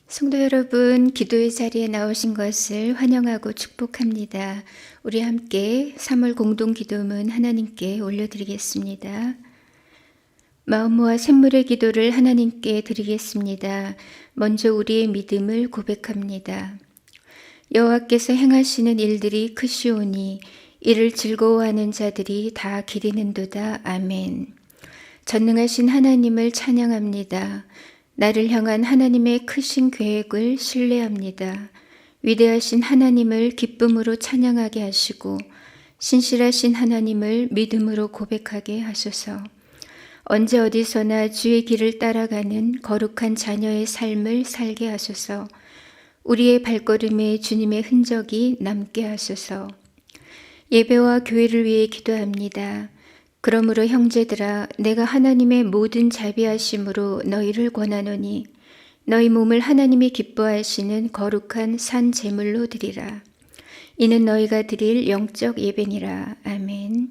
성도 여러분, 기도의 자리에 나오신 것을 환영하고 축복합니다. 우리 함께 3월 공동 기도문 하나님께 올려드리겠습니다. 마음 모아 샘물의 기도를 하나님께 드리겠습니다. 먼저 우리의 믿음을 고백합니다. 여호와께서 행하시는 일들이 크시오니 이를 즐거워하는 자들이 다 기리는도다. 아멘. 전능하신 하나님을 찬양합니다. 나를 향한 하나님의 크신 계획을 신뢰합니다. 위대하신 하나님을 기쁨으로 찬양하게 하시고 신실하신 하나님을 믿음으로 고백하게 하소서. 언제 어디서나 주의 길을 따라가는 거룩한 자녀의 삶을 살게 하소서. 우리의 발걸음에 주님의 흔적이 남게 하소서. 예배와 교회를 위해 기도합니다. 그러므로 형제들아, 내가 하나님의 모든 자비하심으로 너희를 권하노니 너희 몸을 하나님이 기뻐하시는 거룩한 산 제물로 드리라. 이는 너희가 드릴 영적 예배니라. 아멘.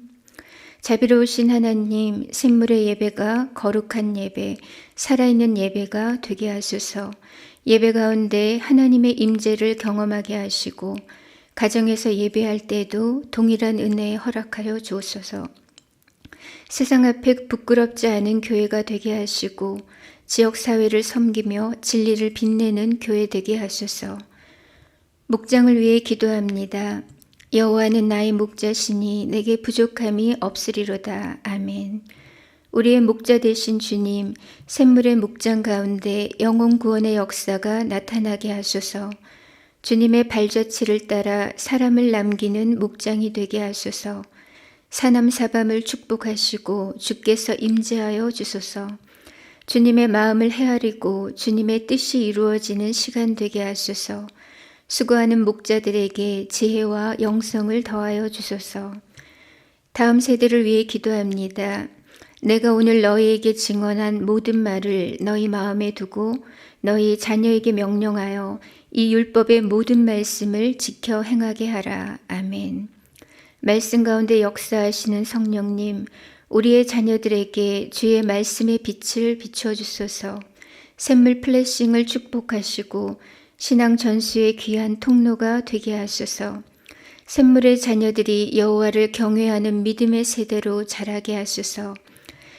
자비로우신 하나님, 샘물의 예배가 거룩한 예배, 살아있는 예배가 되게 하소서. 예배 가운데 하나님의 임재를 경험하게 하시고 가정에서 예배할 때도 동일한 은혜에 허락하여 주옵소서. 세상 앞에 부끄럽지 않은 교회가 되게 하시고 지역사회를 섬기며 진리를 빛내는 교회 되게 하소서. 목장을 위해 기도합니다. 여호와는 나의 목자시니 내게 부족함이 없으리로다. 아멘. 우리의 목자 되신 주님, 샘물의 목장 가운데 영혼 구원의 역사가 나타나게 하소서. 주님의 발자취를 따라 사람을 남기는 목장이 되게 하소서. 사남사밤을 축복하시고 주께서 임재하여 주소서. 주님의 마음을 헤아리고 주님의 뜻이 이루어지는 시간 되게 하소서. 수고하는 목자들에게 지혜와 영성을 더하여 주소서. 다음 세대를 위해 기도합니다. 내가 오늘 너희에게 증언한 모든 말을 너희 마음에 두고 너희 자녀에게 명령하여 이 율법의 모든 말씀을 지켜 행하게 하라. 아멘. 말씀 가운데 역사하시는 성령님, 우리의 자녀들에게 주의 말씀의 빛을 비춰주소서. 샘물 플래싱을 축복하시고 신앙 전수의 귀한 통로가 되게 하소서. 샘물의 자녀들이 여호와를 경외하는 믿음의 세대로 자라게 하소서.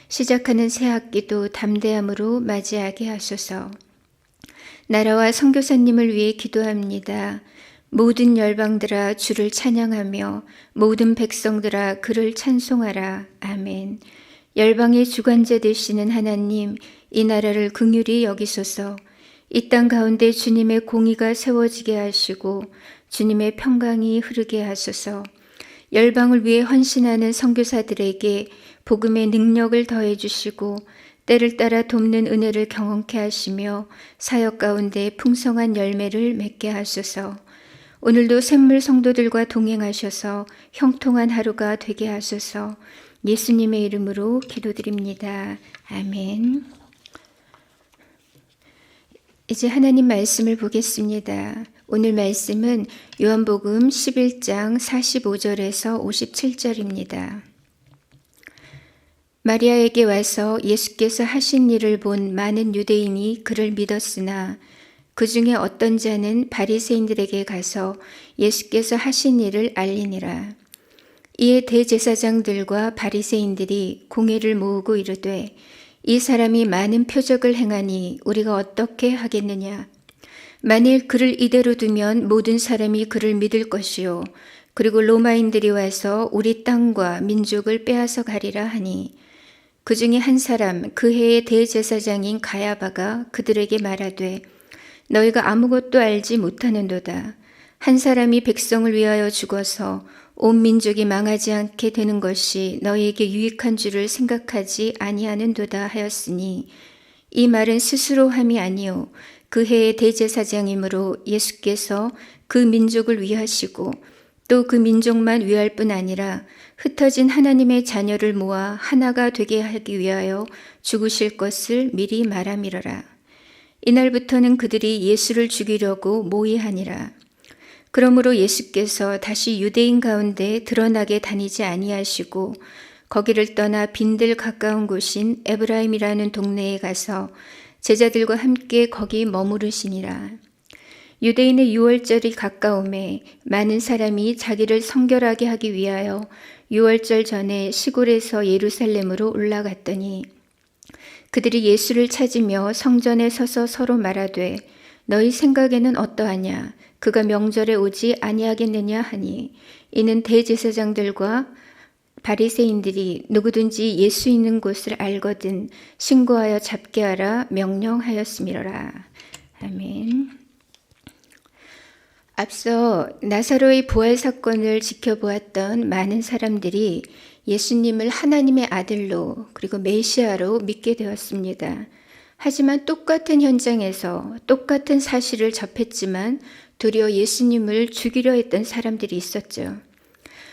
시작하는 새 학기도 담대함으로 맞이하게 하소서. 나라와 선교사님을 위해 기도합니다. 모든 열방들아 주를 찬양하며 모든 백성들아 그를 찬송하라. 아멘. 열방의 주관자 되시는 하나님, 이 나라를 긍휼히 여기소서. 이 땅 가운데 주님의 공의가 세워지게 하시고 주님의 평강이 흐르게 하소서. 열방을 위해 헌신하는 선교사들에게 복음의 능력을 더해 주시고 때를 따라 돕는 은혜를 경험케 하시며 사역 가운데 풍성한 열매를 맺게 하소서. 오늘도 샘물 성도들과 동행하셔서 형통한 하루가 되게 하소서. 예수님의 이름으로 기도드립니다. 아멘. 이제 하나님 말씀을 보겠습니다. 오늘 말씀은 요한복음 11장 45절에서 57절입니다. 마리아에게 와서 예수께서 하신 일을 본 많은 유대인이 그를 믿었으나 그 중에 어떤 자는 바리새인들에게 가서 예수께서 하신 일을 알리니라. 이에 대제사장들과 바리새인들이 공회를 모으고 이르되 이 사람이 많은 표적을 행하니 우리가 어떻게 하겠느냐. 만일 그를 이대로 두면 모든 사람이 그를 믿을 것이요 그리고 로마인들이 와서 우리 땅과 민족을 빼앗아 가리라 하니 그 중에 한 사람 그 해의 대제사장인 가야바가 그들에게 말하되 너희가 아무것도 알지 못하는도다. 한 사람이 백성을 위하여 죽어서 온 민족이 망하지 않게 되는 것이 너희에게 유익한 줄을 생각하지 아니하는도다 하였으니 이 말은 스스로 함이 아니요 그 해의 대제사장이므로 예수께서 그 민족을 위하시고 또 그 민족만 위할 뿐 아니라 흩어진 하나님의 자녀를 모아 하나가 되게 하기 위하여 죽으실 것을 미리 말함이러라. 이날부터는 그들이 예수를 죽이려고 모의하니라. 그러므로 예수께서 다시 유대인 가운데 드러나게 다니지 아니하시고 거기를 떠나 빈들 가까운 곳인 에브라임이라는 동네에 가서 제자들과 함께 거기 머무르시니라. 유대인의 유월절이 가까움에 많은 사람이 자기를 성결하게 하기 위하여 유월절 전에 시골에서 예루살렘으로 올라갔더니 그들이 예수를 찾으며 성전에 서서 서로 말하되 너희 생각에는 어떠하냐? 그가 명절에 오지 아니하겠느냐 하니 이는 대제사장들과 바리새인들이 누구든지 예수 있는 곳을 알거든 신고하여 잡게 하라 명령하였음이로라. 아멘. 앞서 나사로의 부활 사건을 지켜보았던 많은 사람들이 예수님을 하나님의 아들로 그리고 메시아로 믿게 되었습니다. 하지만 똑같은 현장에서 똑같은 사실을 접했지만 도리어 예수님을 죽이려 했던 사람들이 있었죠.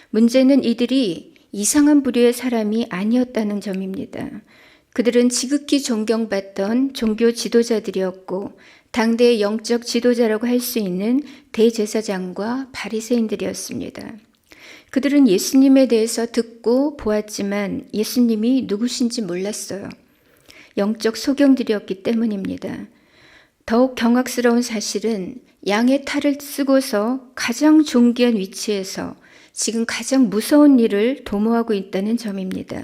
문제는 이들이 이상한 부류의 사람이 아니었다는 점입니다. 그들은 지극히 존경받던 종교 지도자들이었고 당대의 영적 지도자라고 할 수 있는 대제사장과 바리새인들이었습니다. 그들은 예수님에 대해서 듣고 보았지만 예수님이 누구신지 몰랐어요. 영적 소경들이었기 때문입니다. 더욱 경악스러운 사실은 양의 탈을 쓰고서 가장 존귀한 위치에서 지금 가장 무서운 일을 도모하고 있다는 점입니다.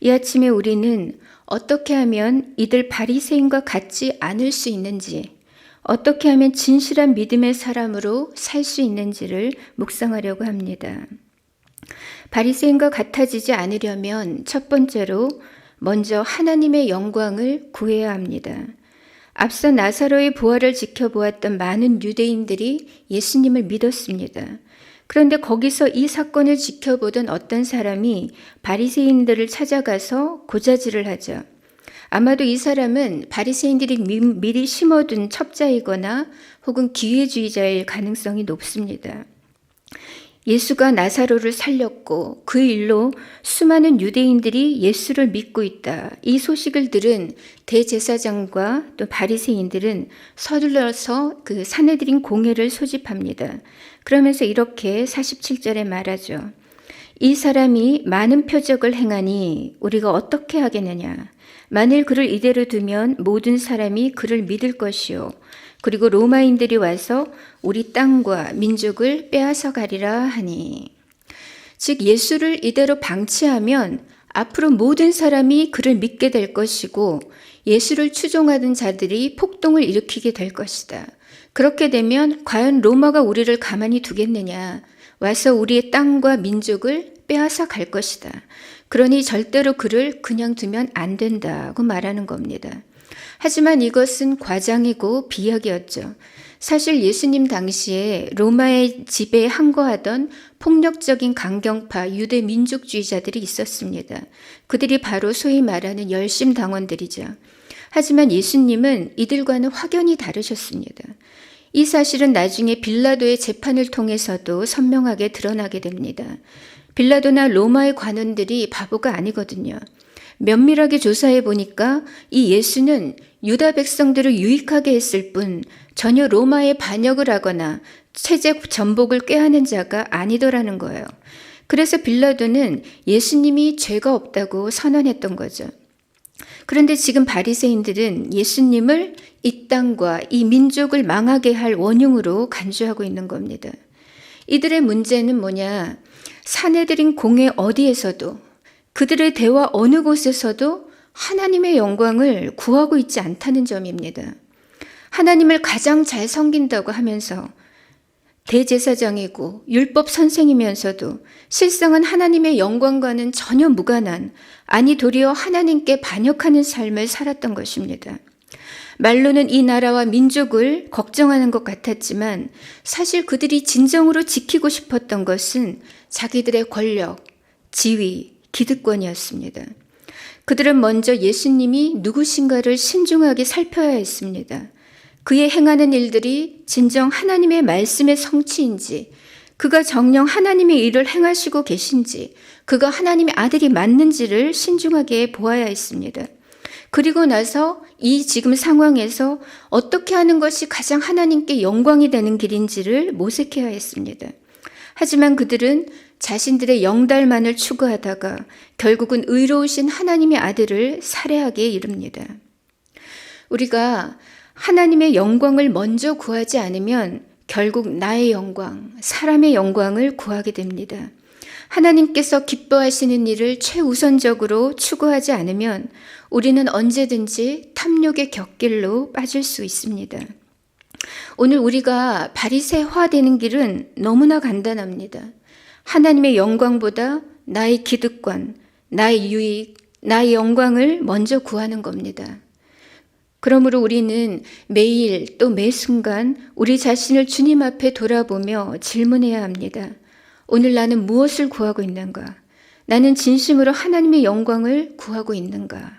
이 아침에 우리는 어떻게 하면 이들 바리새인과 같지 않을 수 있는지, 어떻게 하면 진실한 믿음의 사람으로 살 수 있는지를 묵상하려고 합니다. 바리새인과 같아지지 않으려면 첫 번째로 먼저 하나님의 영광을 구해야 합니다. 앞서 나사로의 부활을 지켜보았던 많은 유대인들이 예수님을 믿었습니다. 그런데 거기서 이 사건을 지켜보던 어떤 사람이 바리새인들을 찾아가서 고자질을 하죠. 아마도 이 사람은 바리새인들이 미리 심어둔 첩자이거나 혹은 기회주의자일 가능성이 높습니다. 예수가 나사로를 살렸고 그 일로 수많은 유대인들이 예수를 믿고 있다. 이 소식을 들은 대제사장과 또 바리새인들은 서둘러서 그 산헤드린 공회를 소집합니다. 그러면서 이렇게 47절에 말하죠. 이 사람이 많은 표적을 행하니 우리가 어떻게 하겠느냐. 만일 그를 이대로 두면 모든 사람이 그를 믿을 것이요. 그리고 로마인들이 와서 우리 땅과 민족을 빼앗아 가리라 하니. 즉 예수를 이대로 방치하면 앞으로 모든 사람이 그를 믿게 될 것이고 예수를 추종하던 자들이 폭동을 일으키게 될 것이다. 그렇게 되면 과연 로마가 우리를 가만히 두겠느냐. 와서 우리의 땅과 민족을 빼앗아 갈 것이다. 그러니 절대로 그를 그냥 두면 안 된다고 말하는 겁니다. 하지만 이것은 과장이고 비약이었죠. 사실 예수님 당시에 로마의 지배에 항거하던 폭력적인 강경파 유대 민족주의자들이 있었습니다. 그들이 바로 소위 말하는 열심당원들이죠. 하지만 예수님은 이들과는 확연히 다르셨습니다. 이 사실은 나중에 빌라도의 재판을 통해서도 선명하게 드러나게 됩니다. 빌라도나 로마의 관원들이 바보가 아니거든요. 면밀하게 조사해 보니까 이 예수는 유다 백성들을 유익하게 했을 뿐 전혀 로마에 반역을 하거나 체제 전복을 꾀하는 자가 아니더라는 거예요. 그래서 빌라도는 예수님이 죄가 없다고 선언했던 거죠. 그런데 지금 바리새인들은 예수님을 이 땅과 이 민족을 망하게 할 원흉으로 간주하고 있는 겁니다. 이들의 문제는 뭐냐? 산헤드린 공회 어디에서도 그들의 대화 어느 곳에서도 하나님의 영광을 구하고 있지 않다는 점입니다. 하나님을 가장 잘 섬긴다고 하면서 대제사장이고 율법 선생이면서도 실상은 하나님의 영광과는 전혀 무관한, 아니 도리어 하나님께 반역하는 삶을 살았던 것입니다. 말로는 이 나라와 민족을 걱정하는 것 같았지만 사실 그들이 진정으로 지키고 싶었던 것은 자기들의 권력, 지위, 기득권이었습니다. 그들은 먼저 예수님이 누구신가를 신중하게 살펴야 했습니다. 그의 행하는 일들이 진정 하나님의 말씀의 성취인지, 그가 정녕 하나님의 일을 행하시고 계신지, 그가 하나님의 아들이 맞는지를 신중하게 보아야 했습니다. 그리고 나서 이 지금 상황에서 어떻게 하는 것이 가장 하나님께 영광이 되는 길인지를 모색해야 했습니다. 하지만 그들은 자신들의 영달만을 추구하다가 결국은 의로우신 하나님의 아들을 살해하기에 이릅니다. 우리가 하나님의 영광을 먼저 구하지 않으면 결국 나의 영광, 사람의 영광을 구하게 됩니다. 하나님께서 기뻐하시는 일을 최우선적으로 추구하지 않으면 우리는 언제든지 탐욕의 곁길로 빠질 수 있습니다. 오늘 우리가 바리새화되는 길은 너무나 간단합니다. 하나님의 영광보다 나의 기득권, 나의 유익, 나의 영광을 먼저 구하는 겁니다. 그러므로 우리는 매일 또 매 순간 우리 자신을 주님 앞에 돌아보며 질문해야 합니다. 오늘 나는 무엇을 구하고 있는가? 나는 진심으로 하나님의 영광을 구하고 있는가?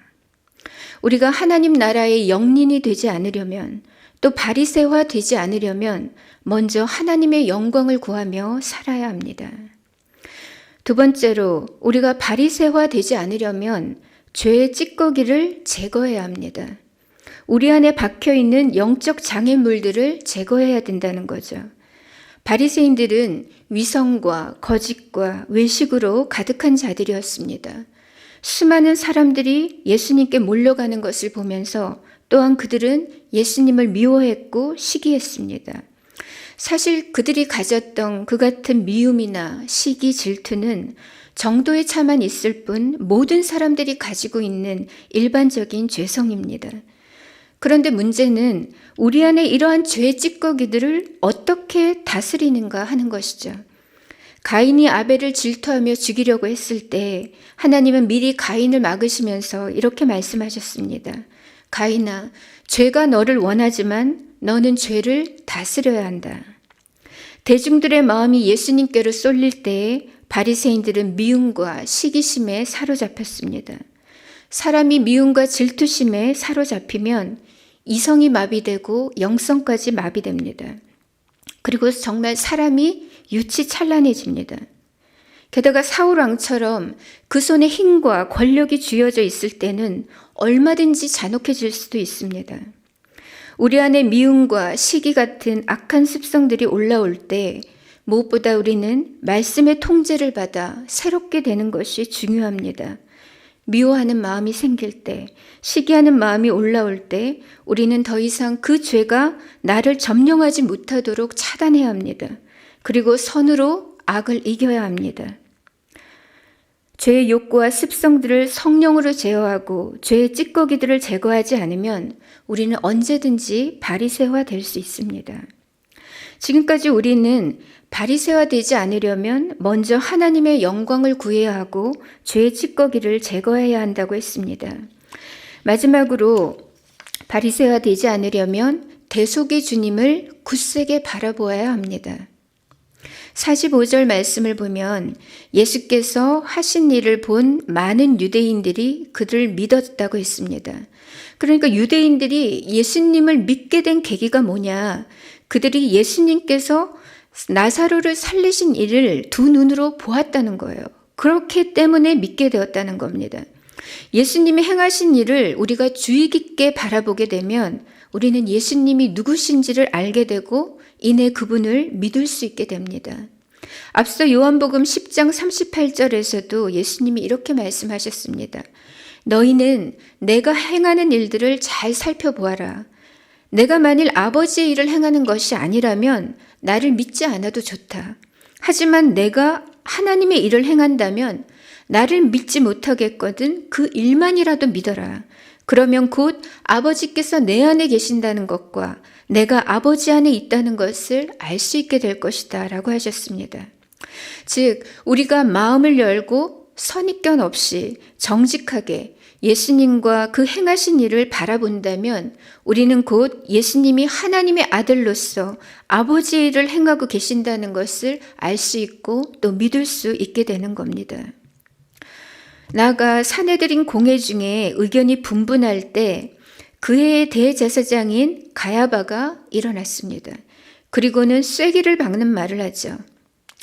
우리가 하나님 나라의 영린이 되지 않으려면, 또 바리새화 되지 않으려면 먼저 하나님의 영광을 구하며 살아야 합니다. 두 번째로 우리가 바리새화 되지 않으려면 죄의 찌꺼기를 제거해야 합니다. 우리 안에 박혀있는 영적 장애물들을 제거해야 된다는 거죠. 바리새인들은 위선과 거짓과 외식으로 가득한 자들이었습니다. 수많은 사람들이 예수님께 몰려가는 것을 보면서 또한 그들은 예수님을 미워했고 시기했습니다. 사실 그들이 가졌던 그 같은 미움이나 시기, 질투는 정도의 차만 있을 뿐 모든 사람들이 가지고 있는 일반적인 죄성입니다. 그런데 문제는 우리 안에 이러한 죄의 찌꺼기들을 어떻게 다스리는가 하는 것이죠. 가인이 아벨을 질투하며 죽이려고 했을 때 하나님은 미리 가인을 막으시면서 이렇게 말씀하셨습니다. 가인아, 죄가 너를 원하지만 너는 죄를 다스려야 한다. 대중들의 마음이 예수님께로 쏠릴 때에 바리새인들은 미움과 시기심에 사로잡혔습니다. 사람이 미움과 질투심에 사로잡히면 이성이 마비되고 영성까지 마비됩니다. 그리고 정말 사람이 유치찬란해집니다. 게다가 사울 왕처럼 그 손에 힘과 권력이 쥐어져 있을 때는 얼마든지 잔혹해질 수도 있습니다. 우리 안에 미움과 시기 같은 악한 습성들이 올라올 때 무엇보다 우리는 말씀의 통제를 받아 새롭게 되는 것이 중요합니다. 미워하는 마음이 생길 때, 시기하는 마음이 올라올 때 우리는 더 이상 그 죄가 나를 점령하지 못하도록 차단해야 합니다. 그리고 선으로 악을 이겨야 합니다. 죄의 욕구와 습성들을 성령으로 제어하고 죄의 찌꺼기들을 제거하지 않으면 우리는 언제든지 바리새화 될 수 있습니다. 지금까지 우리는 바리새화 되지 않으려면 먼저 하나님의 영광을 구해야 하고 죄의 찌꺼기를 제거해야 한다고 했습니다. 마지막으로 바리새화 되지 않으려면 대속의 주님을 굳세게 바라보아야 합니다. 45절 말씀을 보면 예수께서 하신 일을 본 많은 유대인들이 그를 믿었다고 했습니다. 그러니까 유대인들이 예수님을 믿게 된 계기가 뭐냐? 그들이 예수님께서 나사로를 살리신 일을 두 눈으로 보았다는 거예요. 그렇기 때문에 믿게 되었다는 겁니다. 예수님이 행하신 일을 우리가 주의 깊게 바라보게 되면 우리는 예수님이 누구신지를 알게 되고 이내 그분을 믿을 수 있게 됩니다. 앞서 요한복음 10장 38절에서도 예수님이 이렇게 말씀하셨습니다. 너희는 내가 행하는 일들을 잘 살펴보아라. 내가 만일 아버지의 일을 행하는 것이 아니라면 나를 믿지 않아도 좋다. 하지만 내가 하나님의 일을 행한다면 나를 믿지 못하겠거든 그 일만이라도 믿어라. 그러면 곧 아버지께서 내 안에 계신다는 것과 내가 아버지 안에 있다는 것을 알 수 있게 될 것이다 라고 하셨습니다. 즉 우리가 마음을 열고 선입견 없이 정직하게 예수님과 그 행하신 일을 바라본다면 우리는 곧 예수님이 하나님의 아들로서 아버지의 일을 행하고 계신다는 것을 알 수 있고 또 믿을 수 있게 되는 겁니다. 나아가 사내들인 공회 중에 의견이 분분할 때 그 해의 대제사장인 가야바가 일어났습니다. 그리고는 쐐기를 박는 말을 하죠.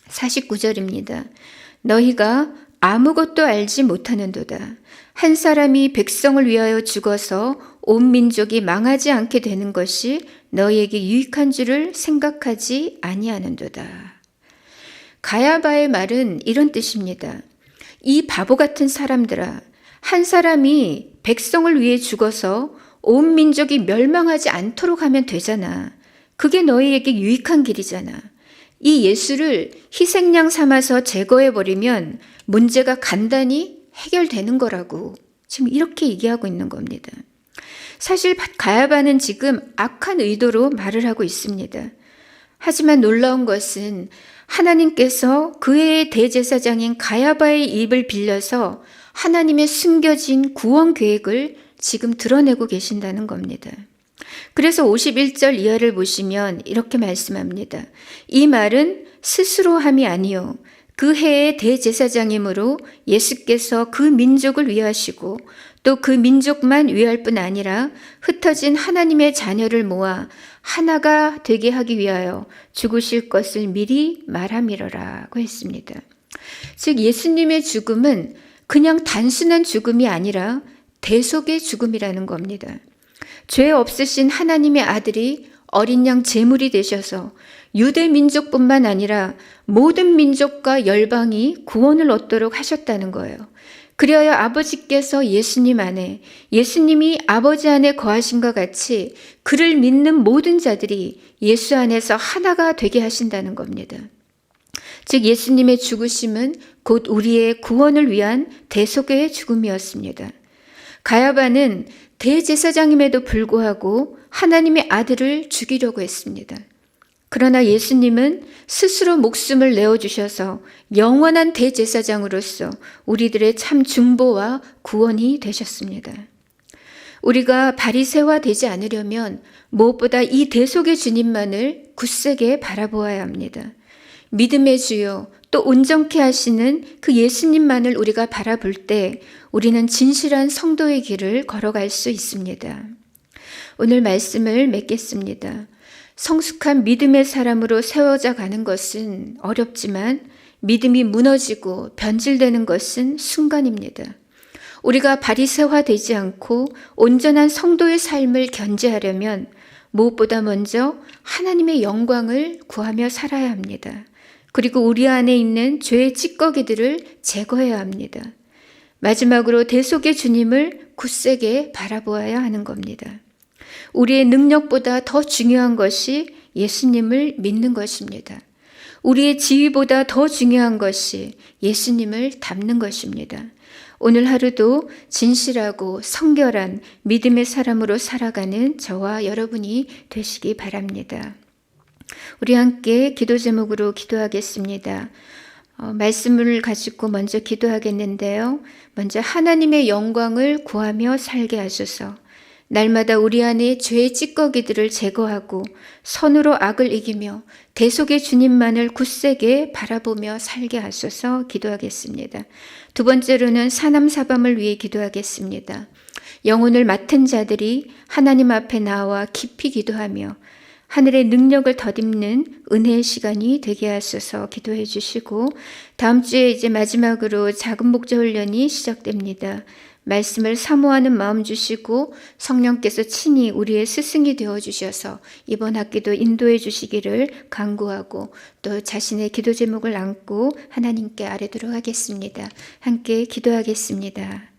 49절입니다. 너희가 아무것도 알지 못하는도다. 한 사람이 백성을 위하여 죽어서 온 민족이 망하지 않게 되는 것이 너희에게 유익한 줄을 생각하지 아니하는도다. 가야바의 말은 이런 뜻입니다. 이 바보 같은 사람들아, 한 사람이 백성을 위해 죽어서 온 민족이 멸망하지 않도록 하면 되잖아. 그게 너희에게 유익한 길이잖아. 이 예수를 희생양 삼아서 제거해버리면 문제가 간단히 해결되는 거라고 지금 이렇게 얘기하고 있는 겁니다. 사실 가야바는 지금 악한 의도로 말을 하고 있습니다. 하지만 놀라운 것은 하나님께서 그의 대제사장인 가야바의 입을 빌려서 하나님의 숨겨진 구원 계획을 지금 드러내고 계신다는 겁니다. 그래서 51절 이하를 보시면 이렇게 말씀합니다. 이 말은 스스로 함이 아니요 그 해의 대제사장이므로 예수께서 그 민족을 위하시고 또 그 민족만 위할 뿐 아니라 흩어진 하나님의 자녀를 모아 하나가 되게 하기 위하여 죽으실 것을 미리 말함이러라고 했습니다. 즉 예수님의 죽음은 그냥 단순한 죽음이 아니라 대속의 죽음이라는 겁니다. 죄 없으신 하나님의 아들이 어린 양 제물이 되셔서 유대 민족뿐만 아니라 모든 민족과 열방이 구원을 얻도록 하셨다는 거예요. 그리하여 아버지께서 예수님 안에, 예수님이 아버지 안에 거하신과 같이 그를 믿는 모든 자들이 예수 안에서 하나가 되게 하신다는 겁니다. 즉 예수님의 죽으심은 곧 우리의 구원을 위한 대속의 죽음이었습니다. 가야바는 대제사장임에도 불구하고 하나님의 아들을 죽이려고 했습니다. 그러나 예수님은 스스로 목숨을 내어주셔서 영원한 대제사장으로서 우리들의 참 중보와 구원이 되셨습니다. 우리가 바리새화되지 않으려면 무엇보다 이 대속의 주님만을 굳세게 바라보아야 합니다. 믿음의 주요 또 온전케 하시는 그 예수님만을 우리가 바라볼 때 우리는 진실한 성도의 길을 걸어갈 수 있습니다. 오늘 말씀을 맺겠습니다. 성숙한 믿음의 사람으로 세워져 가는 것은 어렵지만 믿음이 무너지고 변질되는 것은 순간입니다. 우리가 바리새화되지 않고 온전한 성도의 삶을 견지하려면 무엇보다 먼저 하나님의 영광을 구하며 살아야 합니다. 그리고 우리 안에 있는 죄의 찌꺼기들을 제거해야 합니다. 마지막으로 대속의 주님을 굳세게 바라보아야 하는 겁니다. 우리의 능력보다 더 중요한 것이 예수님을 믿는 것입니다. 우리의 지위보다 더 중요한 것이 예수님을 닮는 것입니다. 오늘 하루도 진실하고 성결한 믿음의 사람으로 살아가는 저와 여러분이 되시기 바랍니다. 우리 함께 기도 제목으로 기도하겠습니다. 말씀을 가지고 먼저 기도하겠는데요. 먼저 하나님의 영광을 구하며 살게 하소서. 날마다 우리 안에 죄의 찌꺼기들을 제거하고 선으로 악을 이기며 대속의 주님만을 굳세게 바라보며 살게 하소서 기도하겠습니다. 두 번째로는 사남사범을 위해 기도하겠습니다. 영혼을 맡은 자들이 하나님 앞에 나와 깊이 기도하며 하늘의 능력을 덧입는 은혜의 시간이 되게 하소서 기도해 주시고 다음 주에 이제 마지막으로 작은 목자 훈련이 시작됩니다. 말씀을 사모하는 마음 주시고 성령께서 친히 우리의 스승이 되어 주셔서 이번 학기도 인도해 주시기를 간구하고 또 자신의 기도 제목을 안고 하나님께 아뢰도록 하겠습니다. 함께 기도하겠습니다.